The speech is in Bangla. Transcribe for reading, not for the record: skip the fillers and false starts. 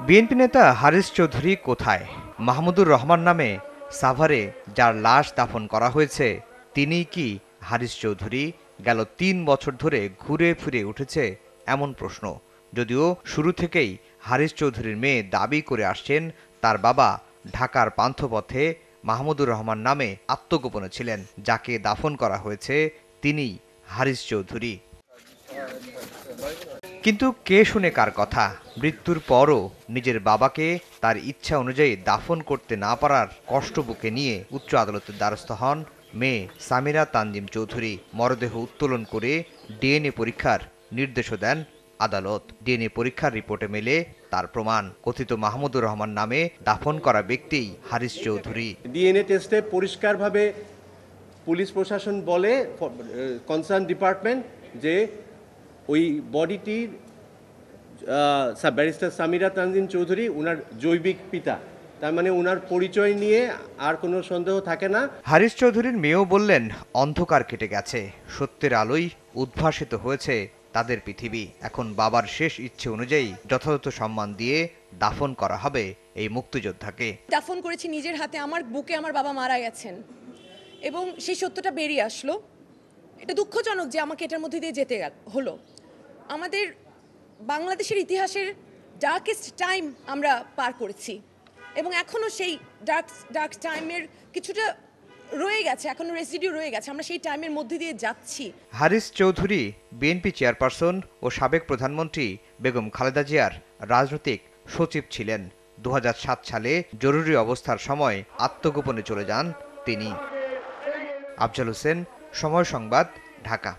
বিএনপি নেতা হারিস চৌধুরী কোথায়? মাহমুদুর রহমান নামে সাভারে যার লাশ দাফন করা হয়েছে তিনিই কি হারিস চৌধুরী? গেল ৩ বছর ধরে ঘুরে ফিরে উঠেছে এমন প্রশ্ন। যদিও শুরু থেকেই হারিস চৌধুরীর মেয়ে দাবি করে আসছেন তার বাবা ঢাকার পান্থপথে মাহমুদুর রহমান নামে আত্মগোপনে ছিলেন। যাকে দাফন করা হয়েছে তিনিই হারিস চৌধুরী। কিন্তু কে শুনে কার কথা? মৃত্যুর পরও নিজের বাবাকে তার ইচ্ছা অনুযায়ী দাফন করতে না পারার কষ্ট বুকে নিয়ে উচ্চ আদালতের দ্বারস্থ হন মেয়ে সামিরা তানজিম চৌধুরী। মরদেহ উত্তোলন করে ডিএনএ পরীক্ষার নির্দেশও দেন আদালত। ডিএনএ পরীক্ষার রিপোর্টে মেলে তার প্রমাণ। কথিত মাহমুদুর রহমান নামে দাফন করা ব্যক্তিই হারিস চৌধুরী। ডিএনএ টেস্টে পরিষ্কারভাবে পুলিশ প্রশাসন বলে, কনসার্ন ডিপার্টমেন্ট, যে ওই বডিটির ব্যারিস্টার সামিরা তানজিম চৌধুরী উনার জৈবিক পিতা। তার মানে উনার পরিচয় নিয়ে আর কোনো সন্দেহ থাকে না। হারিস চৌধুরীর মেয়েও বললেন, অন্ধকার কেটে গেছে, সত্যের আলোয় উদ্ভাসিত হয়েছে তাদের পৃথিবী। এখন বাবার শেষ ইচ্ছে অনুযায়ী যথাযথ সম্মান দিয়ে দাফন করা হবে এই মুক্তিযোদ্ধাকে। দাফন করেছি নিজের হাতে, আমার বুকে আমার বাবা মারা গেছেন এবং সেই সত্যটা বেরিয়ে আসলো। এটা দুঃখজনক যে আমাকে এটার মধ্যে দিয়ে যেতে হলো। আমাদের বাংলাদেশের ইতিহাসের ডার্কেস্ট টাইম আমরা পার করেছি এবং এখনও সেই ডার্ক টাইমের কিছুটা রয়ে গেছে, এখনো রেসিডিউ রয়ে গেছে। আমরা সেই টাইমের মধ্যে দিয়ে যাচ্ছি। হারিস চৌধুরী বিএনপি চেয়ারপারসন ও সাবেক প্রধানমন্ত্রী বেগম খালেদা জিয়ার রাজনৈতিক সচিব ছিলেন। ২০০৭ সালে জরুরি অবস্থার সময় আত্মগোপনে চলে যান তিনি। আফজাল হোসেন, সময় সংবাদ, ঢাকা।